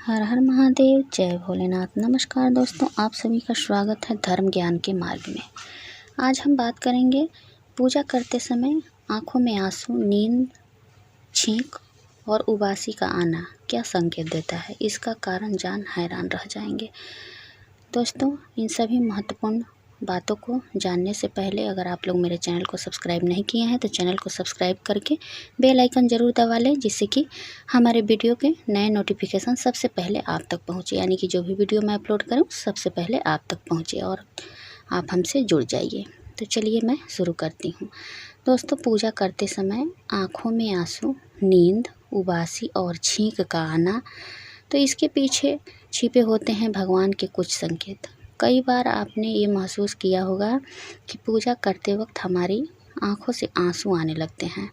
हर हर महादेव, जय भोलेनाथ। नमस्कार दोस्तों, आप सभी का स्वागत है धर्म ज्ञान के मार्ग में। आज हम बात करेंगे पूजा करते समय आँखों में आंसू, नींद, छींक और उबासी का आना क्या संकेत देता है। इसका कारण जान हैरान रह जाएंगे। दोस्तों, इन सभी महत्वपूर्ण बातों को जानने से पहले अगर आप लोग मेरे चैनल को सब्सक्राइब नहीं किए हैं तो चैनल को सब्सक्राइब करके बेल आइकन ज़रूर दबा लें, जिससे कि हमारे वीडियो के नए नोटिफिकेशन सबसे पहले आप तक पहुंचे। यानी कि जो भी वीडियो मैं अपलोड करूं सबसे पहले आप तक पहुंचे और आप हमसे जुड़ जाइए। तो चलिए मैं शुरू करती हूं। दोस्तों, पूजा करते समय आँखों में आंसू, नींद, उबासी और छींक का आना, तो इसके पीछे छिपे होते हैं भगवान के कुछ संकेत। कई बार आपने ये महसूस किया होगा कि पूजा करते वक्त हमारी आँखों से आंसू आने लगते हैं।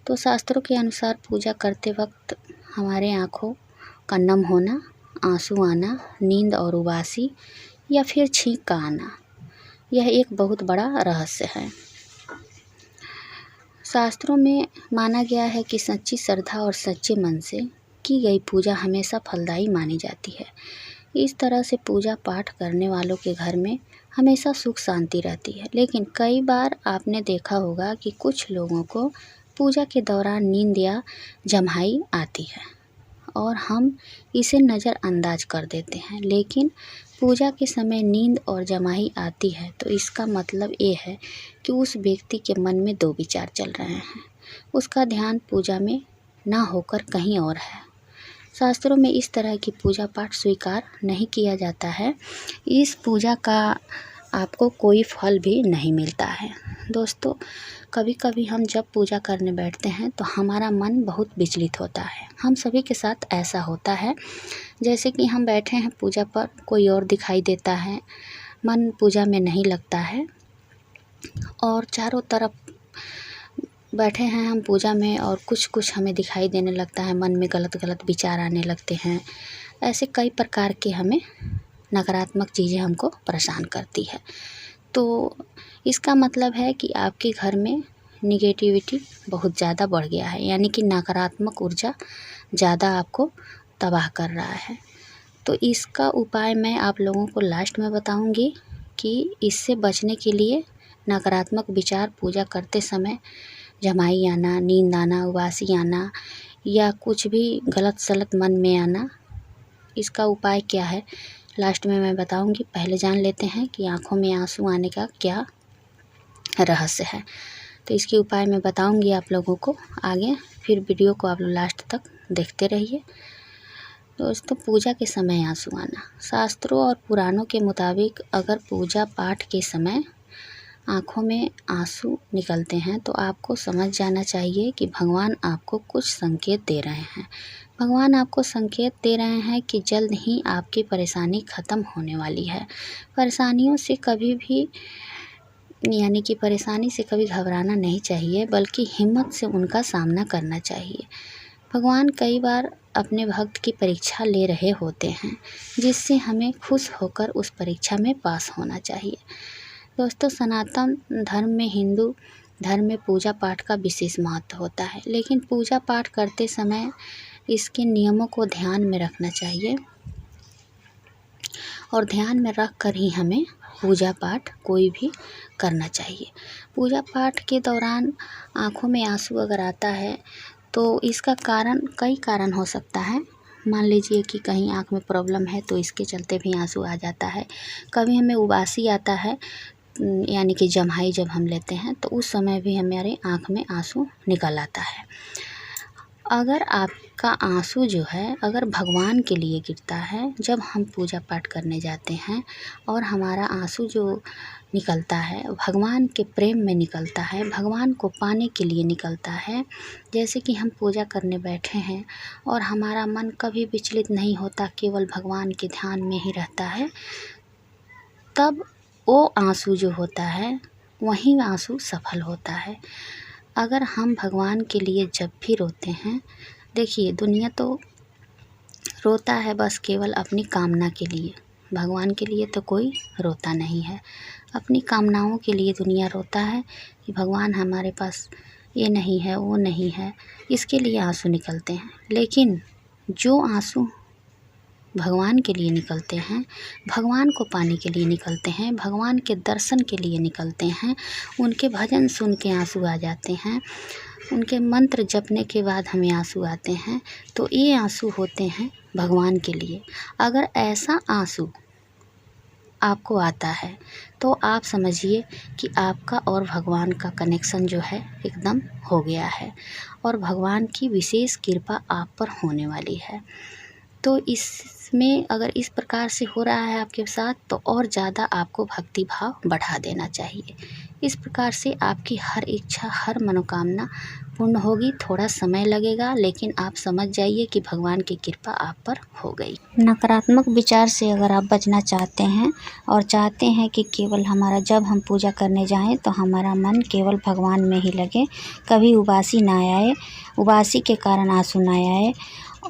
तो शास्त्रों के अनुसार पूजा करते वक्त हमारे आँखों का नम होना, आंसू आना, नींद और उबासी या फिर छींक का आना, यह एक बहुत बड़ा रहस्य है। शास्त्रों में माना गया है कि सच्ची श्रद्धा और सच्चे मन से की गई पूजा हमेशा फलदायी मानी जाती है। इस तरह से पूजा पाठ करने वालों के घर में हमेशा सुख शांति रहती है। लेकिन कई बार आपने देखा होगा कि कुछ लोगों को पूजा के दौरान नींद या जम्हाई आती है और हम इसे नज़रअंदाज कर देते हैं। लेकिन पूजा के समय नींद और जम्हाई आती है तो इसका मतलब ये है कि उस व्यक्ति के मन में दो विचार चल रहे हैं। उसका ध्यान पूजा में ना होकर कहीं और है। शास्त्रों में इस तरह की पूजा पाठ स्वीकार नहीं किया जाता है। इस पूजा का आपको कोई फल भी नहीं मिलता है। दोस्तों, कभी कभी हम जब पूजा करने बैठते हैं तो हमारा मन बहुत विचलित होता है। हम सभी के साथ ऐसा होता है। जैसे कि हम बैठे हैं पूजा पर, कोई और दिखाई देता है, मन पूजा में नहीं लगता है और चारों तरफ बैठे हैं हम पूजा में और कुछ हमें दिखाई देने लगता है, मन में गलत गलत विचार आने लगते हैं। ऐसे कई प्रकार के हमें नकारात्मक चीज़ें हमको परेशान करती है। तो इसका मतलब है कि आपके घर में निगेटिविटी बहुत ज़्यादा बढ़ गया है, यानी कि नकारात्मक ऊर्जा ज़्यादा आपको तबाह कर रहा है। तो इसका उपाय मैं आप लोगों को लास्ट में बताऊंगी कि इससे बचने के लिए नकारात्मक विचार पूजा करते समय, जमाई आना, नींद आना, उबासी आना या कुछ भी गलत सलत मन में आना, इसका उपाय क्या है लास्ट में मैं बताऊंगी। पहले जान लेते हैं कि आँखों में आंसू आने का क्या रहस्य है। तो इसके उपाय मैं बताऊंगी आप लोगों को आगे, फिर वीडियो को आप लोग लास्ट तक देखते रहिए। दोस्तों, पूजा के समय आंसू आना। शास्त्रों और पुराणों के मुताबिक अगर पूजा पाठ के समय आँखों में आंसू निकलते हैं तो आपको समझ जाना चाहिए कि भगवान आपको कुछ संकेत दे रहे हैं। भगवान आपको संकेत दे रहे हैं कि जल्द ही आपकी परेशानी ख़त्म होने वाली है। परेशानियों से कभी भी यानी कि परेशानी से कभी घबराना नहीं चाहिए, बल्कि हिम्मत से उनका सामना करना चाहिए। भगवान कई बार अपने भक्त की परीक्षा ले रहे होते हैं, जिससे हमें खुश होकर उस परीक्षा में पास होना चाहिए। दोस्तों, सनातन धर्म में, हिंदू धर्म में पूजा पाठ का विशेष महत्व होता है। लेकिन पूजा पाठ करते समय इसके नियमों को ध्यान में रखना चाहिए और ध्यान में रख कर ही हमें पूजा पाठ कोई भी करना चाहिए। पूजा पाठ के दौरान आँखों में आंसू अगर आता है तो इसका कारण कई कारण हो सकता है। मान लीजिए कि कहीं आँख में प्रॉब्लम है तो इसके चलते भी आंसू आ जाता है। कभी हमें उबासी आता है, यानी कि जम्हाई जब हम लेते हैं तो उस समय भी हमारे आँख में आंसू निकल आता है। अगर आपका आंसू जो है अगर भगवान के लिए गिरता है, जब हम पूजा पाठ करने जाते हैं और हमारा आंसू जो निकलता है भगवान के प्रेम में निकलता है, भगवान को पाने के लिए निकलता है, जैसे कि हम पूजा करने बैठे हैं और हमारा मन कभी विचलित नहीं होता, केवल भगवान के ध्यान में ही रहता है, तब वो आंसू जो होता है वही आंसू सफल होता है। अगर हम भगवान के लिए जब भी रोते हैं, देखिए दुनिया तो रोता है बस केवल अपनी कामना के लिए, भगवान के लिए तो कोई रोता नहीं है। अपनी कामनाओं के लिए दुनिया रोता है कि भगवान हमारे पास ये नहीं है, वो नहीं है, इसके लिए आंसू निकलते हैं। लेकिन जो आंसू भगवान के लिए निकलते हैं, भगवान को पाने के लिए निकलते हैं, भगवान के दर्शन के लिए निकलते हैं, उनके भजन सुन के आंसू आ जाते हैं, उनके मंत्र जपने के बाद हमें आंसू आते हैं, तो ये आंसू होते हैं भगवान के लिए। अगर ऐसा आंसू आपको आता है तो आप समझिए कि आपका और भगवान का कनेक्शन जो है एकदम हो गया है और भगवान की विशेष कृपा आप पर होने वाली है। तो इसमें अगर इस प्रकार से हो रहा है आपके साथ तो और ज़्यादा आपको भक्ति भाव बढ़ा देना चाहिए। इस प्रकार से आपकी हर इच्छा, हर मनोकामना पूर्ण होगी। थोड़ा समय लगेगा, लेकिन आप समझ जाइए कि भगवान की कृपा आप पर हो गई। नकारात्मक विचार से अगर आप बचना चाहते हैं और चाहते हैं कि केवल हमारा जब हम पूजा करने जाएं तो हमारा मन केवल भगवान में ही लगे, कभी उबासी ना आए, उबासी के कारण आंसू ना आए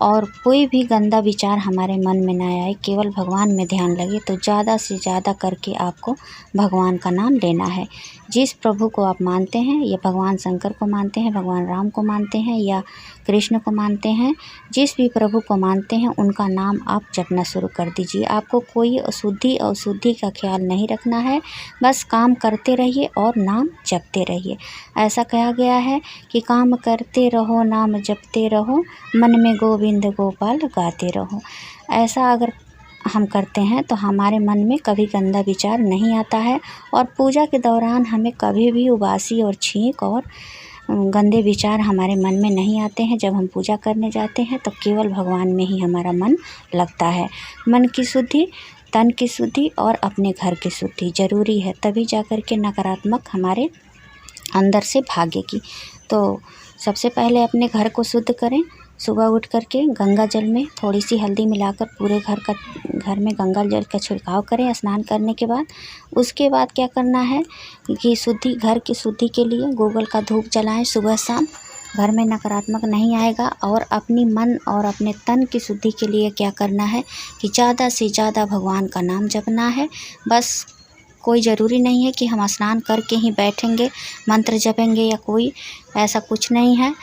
और कोई भी गंदा विचार हमारे मन में ना आए, केवल भगवान में ध्यान लगे, तो ज़्यादा से ज़्यादा करके आपको भगवान का नाम लेना है। जिस प्रभु को आप मानते हैं, या भगवान शंकर को मानते हैं, भगवान राम को मानते हैं या कृष्ण को मानते हैं, जिस भी प्रभु को मानते हैं उनका नाम आप जपना शुरू कर दीजिए। आपको कोई अशुद्धि का ख्याल नहीं रखना है, बस काम करते रहिए और नाम जपते रहिए। ऐसा कहा गया है कि काम करते रहो, नाम जपते रहो, मन में गोविंद गोपाल गाते रहो। ऐसा अगर हम करते हैं तो हमारे मन में कभी गंदा विचार नहीं आता है और पूजा के दौरान हमें कभी भी उबासी और छींक और गंदे विचार हमारे मन में नहीं आते हैं। जब हम पूजा करने जाते हैं तो केवल भगवान में ही हमारा मन लगता है। मन की शुद्धि, तन की शुद्धि और अपने घर की शुद्धि ज़रूरी है, तभी जाकर के नकारात्मक हमारे अंदर से भागेगी। तो सबसे पहले अपने घर को शुद्ध करें। सुबह उठ करके गंगा जल में थोड़ी सी हल्दी मिलाकर पूरे घर में गंगा जल का छिड़काव करें स्नान करने के बाद। उसके बाद क्या करना है कि घर की शुद्धि के लिए गूगल का धूप जलाएं सुबह शाम, घर में नकारात्मक नहीं आएगा। और अपनी मन और अपने तन की शुद्धि के लिए क्या करना है कि ज़्यादा से ज़्यादा भगवान का नाम जपना है। बस कोई ज़रूरी नहीं है कि हम स्नान करके ही बैठेंगे मंत्र जपेंगे या कोई ऐसा कुछ नहीं है।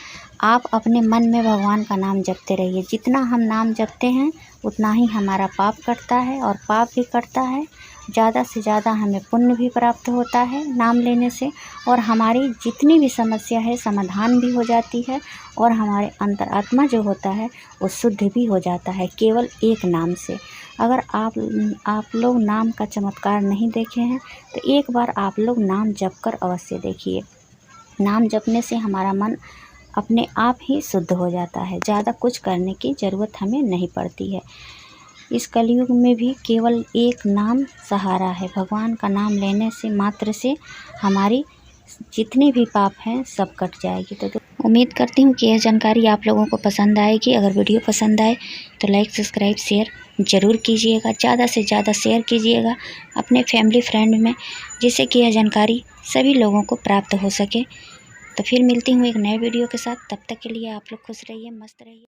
आप अपने मन में भगवान का नाम जपते रहिए। जितना हम नाम जपते हैं उतना ही हमारा पाप कटता है और पाप भी कटता है, ज़्यादा से ज़्यादा हमें पुण्य भी प्राप्त होता है नाम लेने से, और हमारी जितनी भी समस्या है समाधान भी हो जाती है और हमारे अंतरात्मा जो होता है वो शुद्ध भी हो जाता है केवल एक नाम से। अगर आप लोग नाम का चमत्कार नहीं देखे हैं तो एक बार आप लोग नाम जप कर अवश्य देखिए। नाम जपने से हमारा मन अपने आप ही शुद्ध हो जाता है, ज़्यादा कुछ करने की ज़रूरत हमें नहीं पड़ती है। इस कलयुग में भी केवल एक नाम सहारा है। भगवान का नाम लेने से मात्र से हमारी जितने भी पाप हैं सब कट जाएगी। तो उम्मीद करती हूँ कि यह जानकारी आप लोगों को पसंद आएगी। अगर वीडियो पसंद आए तो लाइक, सब्सक्राइब, शेयर ज़रूर कीजिएगा। ज़्यादा से ज़्यादा शेयर कीजिएगा अपने फैमिली फ्रेंड में, जिससे कि यह जानकारी सभी लोगों को प्राप्त हो सके। तो फिर मिलती हूँ एक नए वीडियो के साथ। तब तक के लिए आप लोग खुश रहिए, मस्त रहिए।